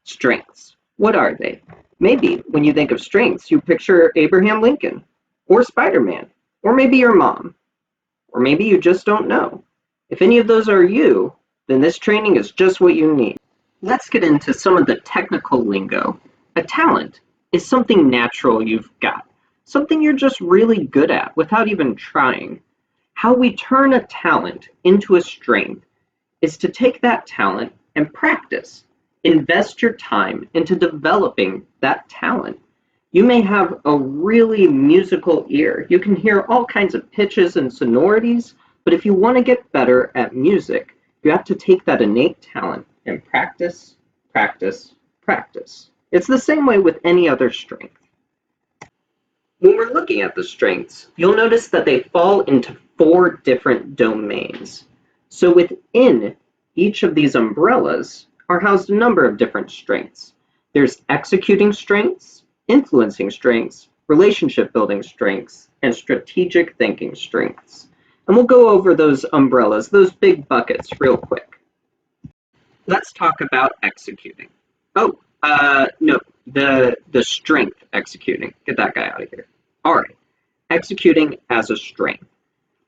Strengths. What are they? Maybe when you think of strengths, you picture Abraham Lincoln, or Spider-Man, or maybe your mom, or maybe you just don't know. If any of those are you, then this training is just what you need. Let's get into some of the technical lingo. A talent is something natural you've got, something you're just really good at without even trying. How we turn a talent into a strength is to take that talent and practice. Invest your time into developing that talent. You may have a really musical ear. You can hear all kinds of pitches and sonorities, but if you want to get better at music, you have to take that innate talent and practice, practice, practice. It's the same way with any other strength. When we're looking at the strengths, you'll notice that they fall into 4 different domains. So within each of these umbrellas are housed a number of different strengths. There's executing strengths, influencing strengths, relationship building strengths, and strategic thinking strengths. And we'll go over those umbrellas, those big buckets, real quick. Let's talk about executing. No, the strength executing. Get that guy out of here. All right, executing as a strength.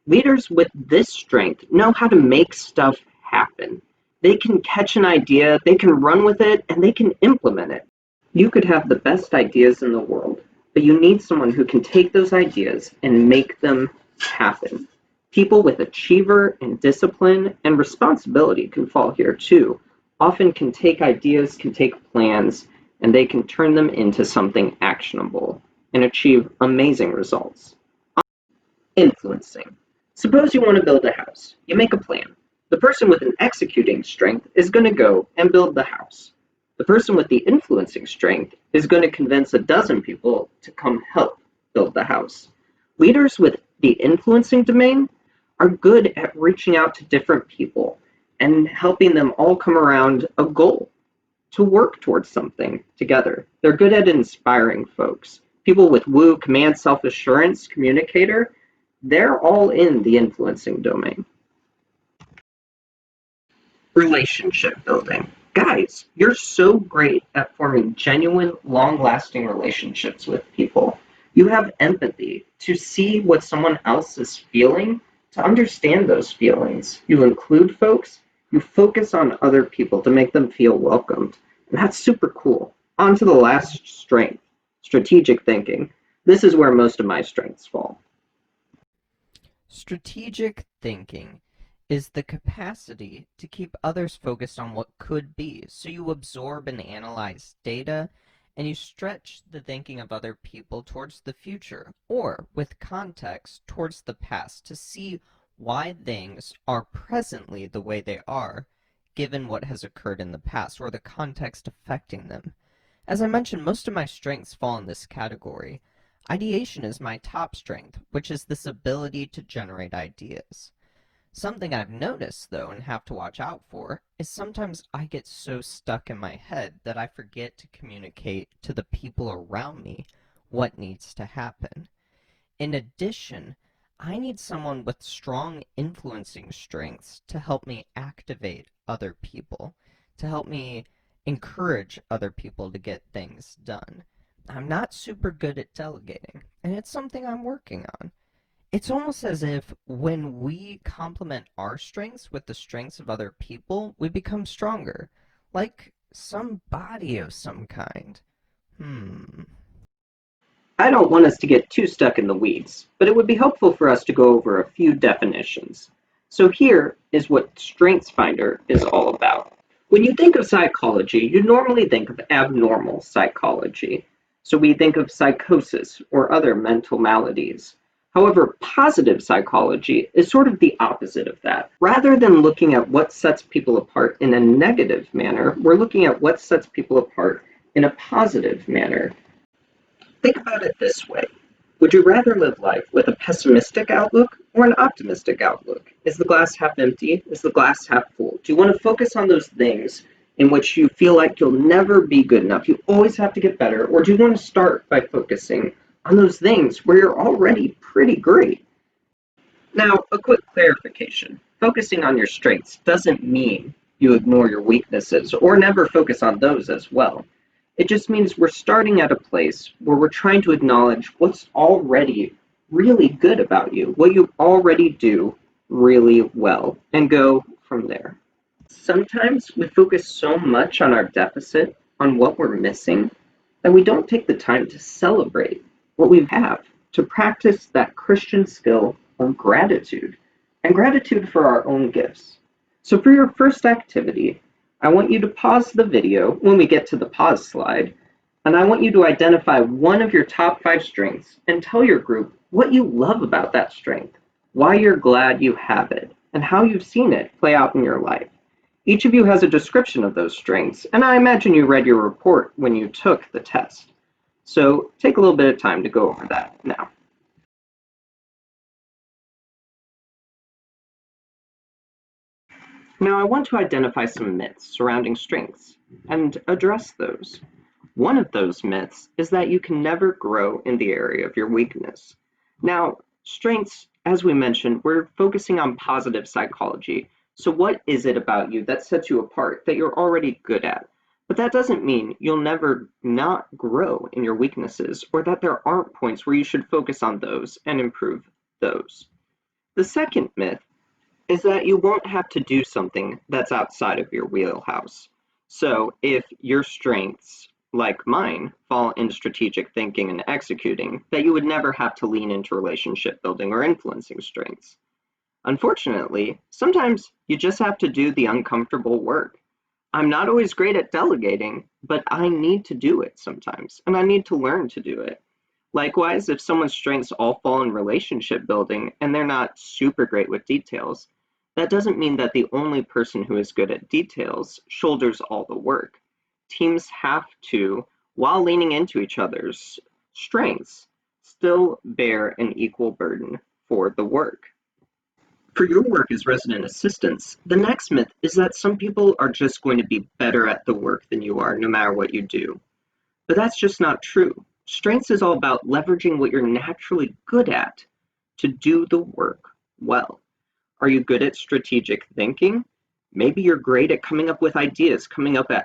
Leaders with this strength know how to make stuff happen. They can catch an idea, they can run with it, and they can implement it. You could have the best ideas in the world, but you need someone who can take those ideas and make them happen. People with achiever and discipline and responsibility can fall here too. Often can take ideas, can take plans, and they can turn them into something actionable and achieve amazing results. Influencing. Suppose you want to build a house. You make a plan. The person with an executing strength is going to go and build the house. The person with the influencing strength is going to convince a dozen people to come help build the house. Leaders with the influencing domain are good at reaching out to different people and helping them all come around a goal to work towards something together. They're good at inspiring folks. People with woo, command, self-assurance, communicator, they're all in the influencing domain. Relationship building. Guys, you're so great at forming genuine, long-lasting relationships with people. You have empathy to see what someone else is feeling, to understand those feelings. You include folks, you focus on other people to make them feel welcomed. And that's super cool. On to the last strength, strategic thinking. This is where most of my strengths fall. Strategic thinking is the capacity to keep others focused on what could be. So you absorb and analyze data, and you stretch the thinking of other people towards the future, or with context towards the past, to see why things are presently the way they are, given what has occurred in the past, or the context affecting them. As I mentioned, most of my strengths fall in this category. Ideation is my top strength, which is this ability to generate ideas. Something I've noticed, though, and have to watch out for, is sometimes I get so stuck in my head that I forget to communicate to the people around me what needs to happen. In addition, I need someone with strong influencing strengths to help me activate other people, to help me encourage other people to get things done. I'm not super good at delegating, and it's something I'm working on. It's almost as if when we complement our strengths with the strengths of other people, we become stronger, like some body of some kind. I don't want us to get too stuck in the weeds, but it would be helpful for us to go over a few definitions. So here is what StrengthsFinder is all about. When you think of psychology, you normally think of abnormal psychology. So we think of psychosis or other mental maladies. However, positive psychology is sort of the opposite of that. Rather than looking at what sets people apart in a negative manner, we're looking at what sets people apart in a positive manner. Think about it this way. Would you rather live life with a pessimistic outlook or an optimistic outlook? Is the glass half empty? Is the glass half full? Do you want to focus on those things in which you feel like you'll never be good enough? You always have to get better. Or do you want to start by focusing on those things where you're already pretty great? Now, a quick clarification. Focusing on your strengths doesn't mean you ignore your weaknesses or never focus on those as well. It just means we're starting at a place where we're trying to acknowledge what's already really good about you, what you already do really well, and go from there. Sometimes we focus so much on our deficit, on what we're missing, that we don't take the time to celebrate what we have, to practice that Christian skill of gratitude, and gratitude for our own gifts. So for your first activity, I want you to pause the video when we get to the pause slide, and I want you to identify one of your top 5 strengths and tell your group what you love about that strength, why you're glad you have it, and how you've seen it play out in your life. Each of you has a description of those strengths, and I imagine you read your report when you took the test. So take a little bit of time to go over that now. Now I want to identify some myths surrounding strengths and address those. One of those myths is that you can never grow in the area of your weakness. Now, strengths, as we mentioned, we're focusing on positive psychology. So what is it about you that sets you apart, that you're already good at? But that doesn't mean you'll never not grow in your weaknesses, or that there aren't points where you should focus on those and improve those. The second myth is that you won't have to do something that's outside of your wheelhouse. So if your strengths, like mine, fall into strategic thinking and executing, that you would never have to lean into relationship building or influencing strengths. Unfortunately, sometimes you just have to do the uncomfortable work. I'm not always great at delegating, but I need to do it sometimes, and I need to learn to do it. Likewise, if someone's strengths all fall in relationship building and they're not super great with details, that doesn't mean that the only person who is good at details shoulders all the work. Teams have to, while leaning into each other's strengths, still bear an equal burden for the work. For your work as resident assistants, the next myth is that some people are just going to be better at the work than you are, no matter what you do. But that's just not true. Strengths is all about leveraging what you're naturally good at to do the work well. Are you good at strategic thinking? Maybe you're great at coming up with ideas,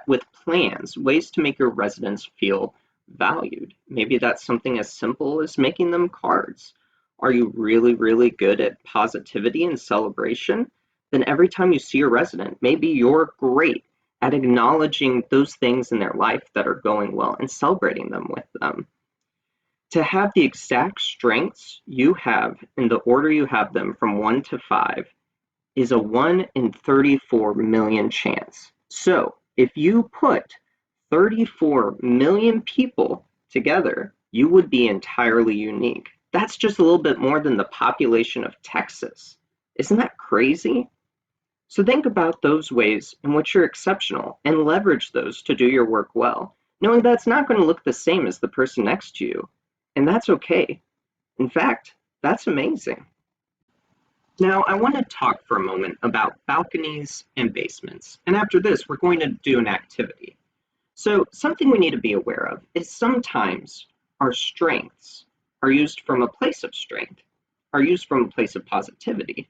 with plans, ways to make your residents feel valued. Maybe that's something as simple as making them cards. Are you really, really good at positivity and celebration? Then every time you see a resident, maybe you're great at acknowledging those things in their life that are going well and celebrating them with them. To have the exact strengths you have in the order you have them from 1 to 5 is a 1 in 34 million chance. So if you put 34 million people together, you would be entirely unique. That's just a little bit more than the population of Texas. Isn't that crazy? So think about those ways in which you're exceptional and leverage those to do your work well, knowing that's not going to look the same as the person next to you. And that's okay. In fact, that's amazing. Now, I want to talk for a moment about balconies and basements. And after this, we're going to do an activity. So something we need to be aware of is sometimes our strengths are used from a place of strength, are used from a place of positivity,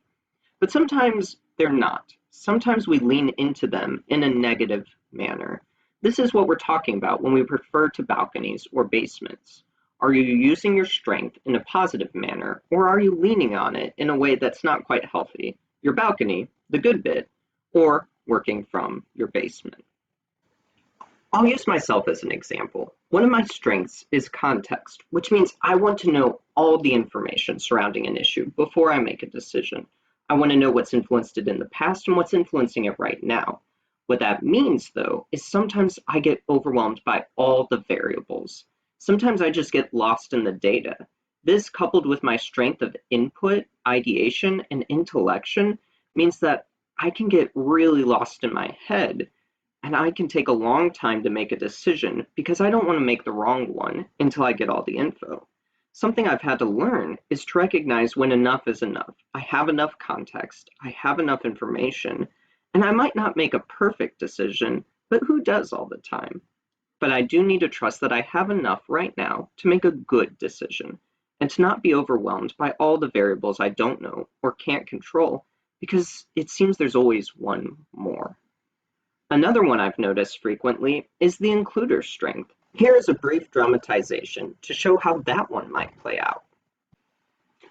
but sometimes they're not. Sometimes we lean into them in a negative manner. This is what we're talking about when we refer to balconies or basements. Are you using your strength in a positive manner, or are you leaning on it in a way that's not quite healthy? Your balcony, the good bit, or working from your basement. I'll use myself as an example. One of my strengths is context, which means I want to know all the information surrounding an issue before I make a decision. I want to know what's influenced it in the past and what's influencing it right now. What that means, though, is sometimes I get overwhelmed by all the variables. Sometimes I just get lost in the data. This, coupled with my strength of input, ideation, and intellection, means that I can get really lost in my head, and I can take a long time to make a decision because I don't want to make the wrong one until I get all the info. Something I've had to learn is to recognize when enough is enough. I have enough context, I have enough information, and I might not make a perfect decision, but who does all the time? But I do need to trust that I have enough right now to make a good decision, and to not be overwhelmed by all the variables I don't know or can't control, because it seems there's always one more. Another one I've noticed frequently is the includer strength. Here is a brief dramatization to show how that one might play out.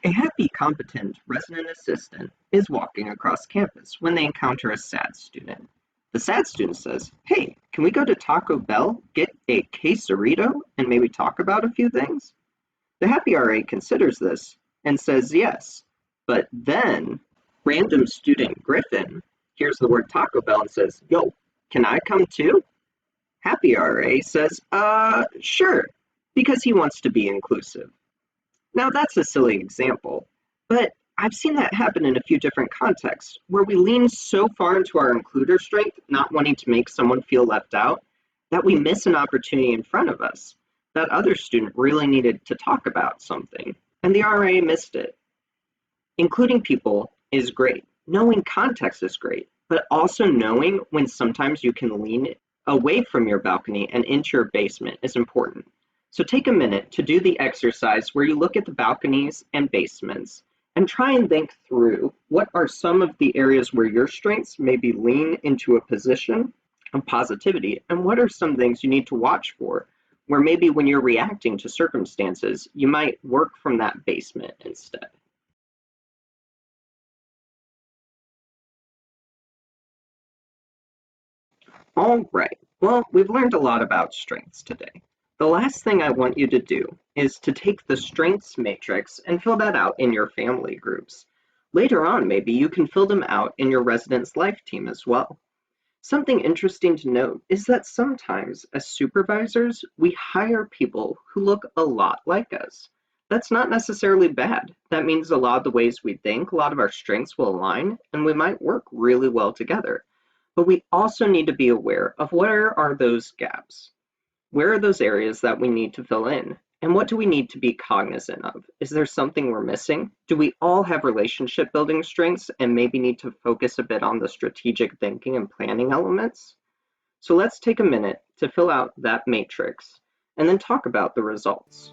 A happy, competent resident assistant is walking across campus when they encounter a sad student. The sad student says, "Hey, can we go to Taco Bell, get a quesarito, and maybe talk about a few things?" The happy RA considers this and says yes. But then, random student Griffin hears the word Taco Bell and says, "Yo, can I come too?" Happy RA says, sure, because he wants to be inclusive. Now, that's a silly example, but I've seen that happen in a few different contexts where we lean so far into our includer strength, not wanting to make someone feel left out, that we miss an opportunity in front of us. That other student really needed to talk about something, and the RA missed it. Including people is great. Knowing context is great, but also knowing when sometimes you can lean away from your balcony and into your basement is important. So take a minute to do the exercise where you look at the balconies and basements and try and think through what are some of the areas where your strengths maybe lean into a position of positivity, and what are some things you need to watch for where maybe when you're reacting to circumstances, you might work from that basement instead. All right, well, we've learned a lot about strengths today. The last thing I want you to do is to take the strengths matrix and fill that out in your family groups. Later on, maybe you can fill them out in your residence life team as well. Something interesting to note is that sometimes, as supervisors, we hire people who look a lot like us. That's not necessarily bad. That means a lot of the ways we think, a lot of our strengths will align, and we might work really well together. But we also need to be aware of where are those gaps? Where are those areas that we need to fill in? And what do we need to be cognizant of? Is there something we're missing? Do we all have relationship building strengths and maybe need to focus a bit on the strategic thinking and planning elements? So let's take a minute to fill out that matrix and then talk about the results.